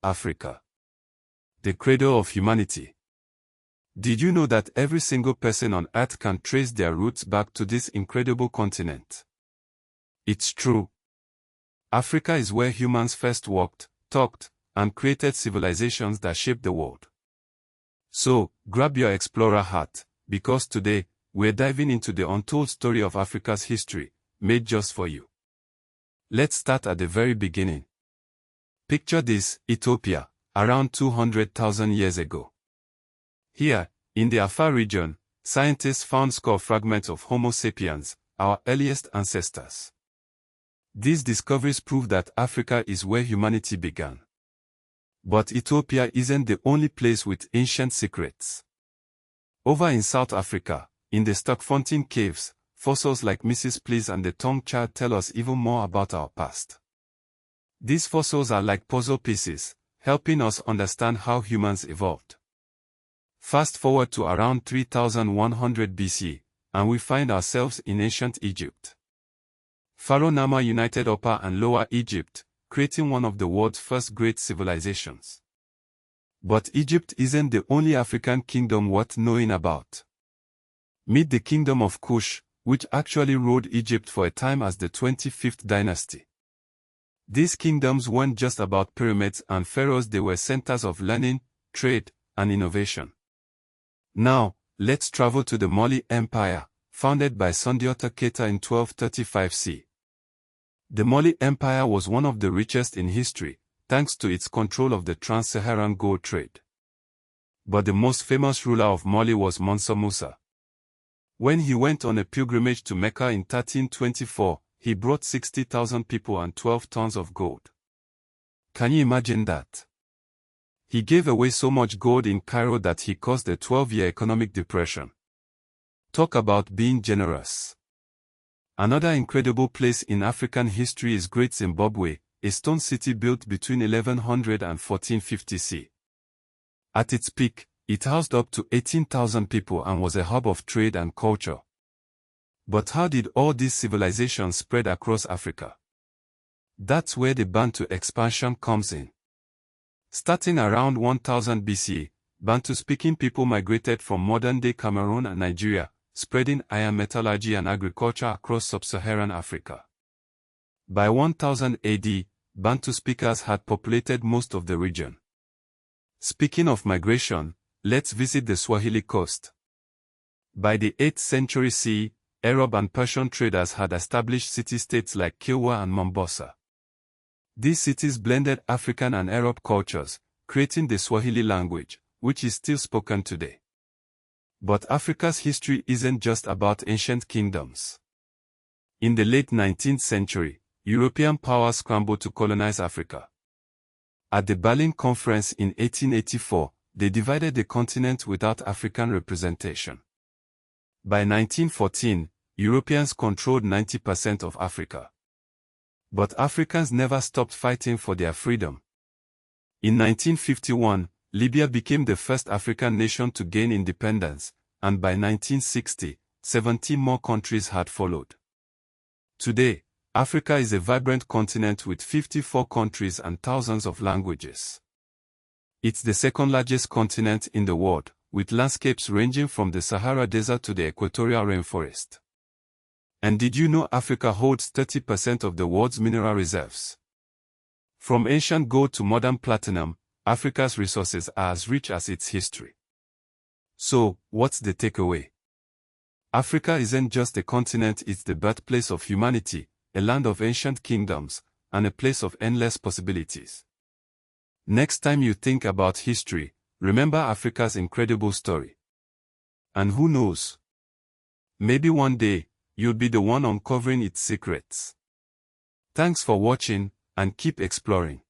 Africa, the cradle of humanity. Did you know that every single person on Earth can trace their roots back to this incredible continent? It's true. Africa is where humans first walked, talked, and created civilizations that shaped the world. So, grab your explorer hat, because today, we're diving into the untold story of Africa's history, made just for you. Let's start at the very beginning. Picture this: Ethiopia, around 200,000 years ago. Here, in the Afar region, scientists found skull fragments of Homo sapiens, our earliest ancestors. These discoveries prove that Africa is where humanity began. But Ethiopia isn't the only place with ancient secrets. Over in South Africa, in the Stukfontein caves, fossils like Mrs. Ples and the tongue child tell us even more about our past. These fossils are like puzzle pieces, helping us understand how humans evolved. Fast forward to around 3100 BC, and we find ourselves in ancient Egypt. Pharaoh Nama united Upper and Lower Egypt, creating one of the world's first great civilizations. But Egypt isn't the only African kingdom worth knowing about. Meet the Kingdom of Kush, which actually ruled Egypt for a time as the 25th dynasty. These kingdoms weren't just about pyramids and pharaohs, they were centers of learning, trade, and innovation. Now, let's travel to the Mali Empire, founded by Sundiata Keita in 1235 C. The Mali Empire was one of the richest in history, thanks to its control of the trans-Saharan gold trade. But the most famous ruler of Mali was Mansa Musa. When he went on a pilgrimage to Mecca in 1324, he brought 60,000 people and 12 tons of gold. Can you imagine that? He gave away so much gold in Cairo that he caused a 12-year economic depression. Talk about being generous. Another incredible place in African history is Great Zimbabwe, a stone city built between 1100 and 1450 C. At its peak, it housed up to 18,000 people and was a hub of trade and culture. But how did all these civilizations spread across Africa? That's where the Bantu expansion comes in. Starting around 1000 BC, Bantu-speaking people migrated from modern-day Cameroon and Nigeria, spreading iron metallurgy and agriculture across sub-Saharan Africa. By 1000 AD, Bantu speakers had populated most of the region. Speaking of migration, let's visit the Swahili coast. By the 8th century CE, Arab and Persian traders had established city-states like Kilwa and Mombasa. These cities blended African and Arab cultures, creating the Swahili language, which is still spoken today. But Africa's history isn't just about ancient kingdoms. In the late 19th century, European powers scrambled to colonize Africa. At the Berlin Conference in 1884, they divided the continent without African representation. By 1914, Europeans controlled 90% of Africa. But Africans never stopped fighting for their freedom. In 1951, Libya became the first African nation to gain independence, and by 1960, 17 more countries had followed. Today, Africa is a vibrant continent with 54 countries and thousands of languages. It's the second largest continent in the world, with landscapes ranging from the Sahara Desert to the equatorial rainforest. And did you know Africa holds 30% of the world's mineral reserves? From ancient gold to modern platinum, Africa's resources are as rich as its history. So, what's the takeaway? Africa isn't just a continent, it's the birthplace of humanity, a land of ancient kingdoms, and a place of endless possibilities. Next time you think about history, remember Africa's incredible story. And who knows? Maybe one day, you'll be the one uncovering its secrets. Thanks for watching, and keep exploring.